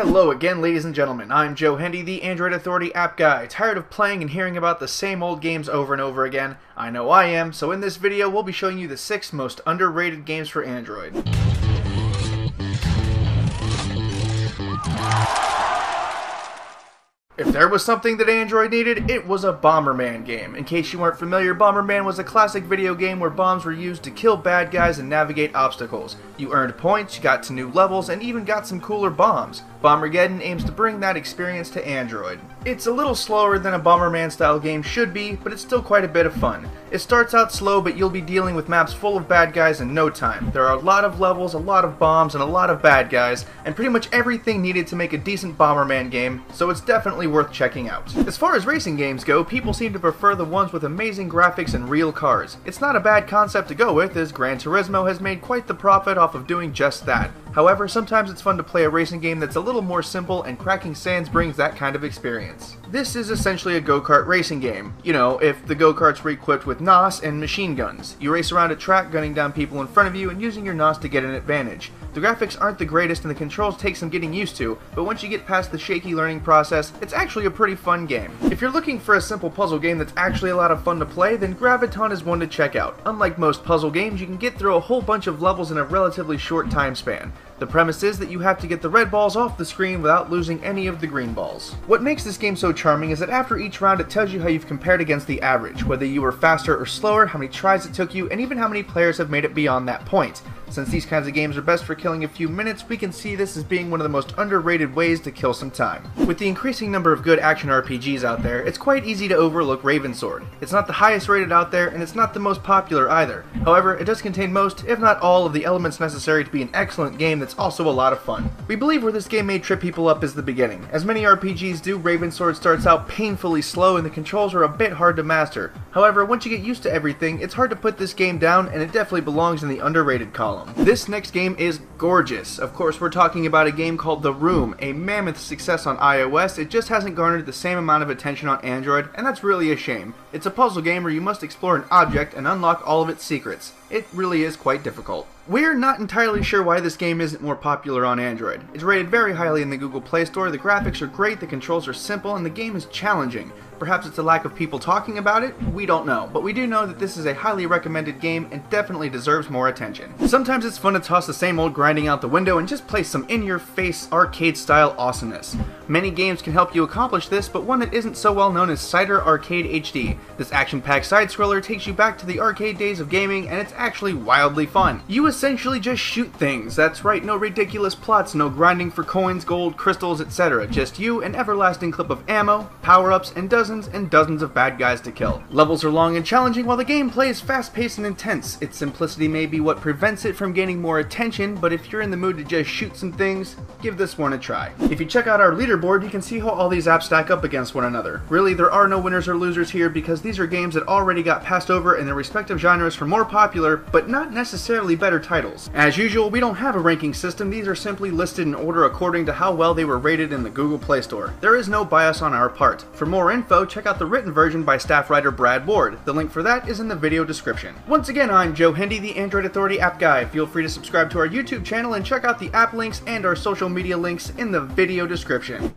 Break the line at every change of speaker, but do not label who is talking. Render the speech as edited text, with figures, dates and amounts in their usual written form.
Hello again, ladies and gentlemen. I'm Joe Hendy, the Android Authority app guy. Tired of playing and hearing about the same old games over and over again? I know I am, so in this video we'll be showing you the 6 most underrated games for Android. If there was something that Android needed, it was a Bomberman game. In case you weren't familiar, Bomberman was a classic video game where bombs were used to kill bad guys and navigate obstacles. You earned points, you got to new levels, and even got some cooler bombs. Bombergeddon aims to bring that experience to Android. It's a little slower than a Bomberman style game should be, but it's still quite a bit of fun. It starts out slow, but you'll be dealing with maps full of bad guys in no time. There are a lot of levels, a lot of bombs, and a lot of bad guys, and pretty much everything needed to make a decent Bomberman game, so it's definitely worth checking out. As far as racing games go, people seem to prefer the ones with amazing graphics and real cars. It's not a bad concept to go with, as Gran Turismo has made quite the profit off of doing just that. However, sometimes it's fun to play a racing game that's a little more simple, and Cracking Sands brings that kind of experience. This is essentially a go-kart racing game. You know, if the go-karts were equipped with NOS and machine guns. You race around a track gunning down people in front of you and using your NOS to get an advantage. The graphics aren't the greatest and the controls take some getting used to, but once you get past the shaky learning process, it's actually a pretty fun game. If you're looking for a simple puzzle game that's actually a lot of fun to play, then Graviton is one to check out. Unlike most puzzle games, you can get through a whole bunch of levels in a relatively short time span. The premise is that you have to get the red balls off the screen without losing any of the green balls. What makes this game so charming is that after each round it tells you how you've compared against the average, whether you were faster or slower, how many tries it took you, and even how many players have made it beyond that point. Since these kinds of games are best for killing a few minutes, we can see this as being one of the most underrated ways to kill some time. With the increasing number of good action RPGs out there, it's quite easy to overlook Ravensword. It's not the highest rated out there, and it's not the most popular either. However, it does contain most, if not all, of the elements necessary to be an excellent game that's also a lot of fun. We believe where this game may trip people up is the beginning. As many RPGs do, Ravensword starts out painfully slow and the controls are a bit hard to master. However, once you get used to everything, it's hard to put this game down, and it definitely belongs in the underrated column. This next game is gorgeous. Of course, we're talking about a game called The Room, a mammoth success on iOS. It just hasn't garnered the same amount of attention on Android, and that's really a shame. It's a puzzle game where you must explore an object and unlock all of its secrets. It really is quite difficult. We're not entirely sure why this game isn't more popular on Android. It's rated very highly in the Google Play Store, the graphics are great, the controls are simple, and the game is challenging. Perhaps it's a lack of people talking about it? We don't know, but we do know that this is a highly recommended game and definitely deserves more attention. Sometimes it's fun to toss the same old grinding out the window and just play some in-your-face arcade-style awesomeness. Many games can help you accomplish this, but one that isn't so well known is Cider Arcade HD. This action-packed side-scroller takes you back to the arcade days of gaming, and it's actually wildly fun. You essentially just shoot things. That's right, no ridiculous plots, no grinding for coins, gold, crystals, etc. Just you, an everlasting clip of ammo, power-ups, and dozens and dozens of bad guys to kill. Levels are long and challenging while the gameplay is fast-paced and intense. Its simplicity may be what prevents it from gaining more attention, but if you're in the mood to just shoot some things, give this one a try. If you check out our leaderboard, you can see how all these apps stack up against one another. Really, there are no winners or losers here because these are games that already got passed over in their respective genres for more popular, but not necessarily better titles. As usual, we don't have a ranking system. These are simply listed in order according to how well they were rated in the Google Play Store. There is no bias on our part. For more info, check out the written version by staff writer Brad Ward. The link for that is in the video description. Once again, I'm Joe Hendy, the Android Authority app guy. Feel free to subscribe to our YouTube channel and check out the app links and our social media links in the video description.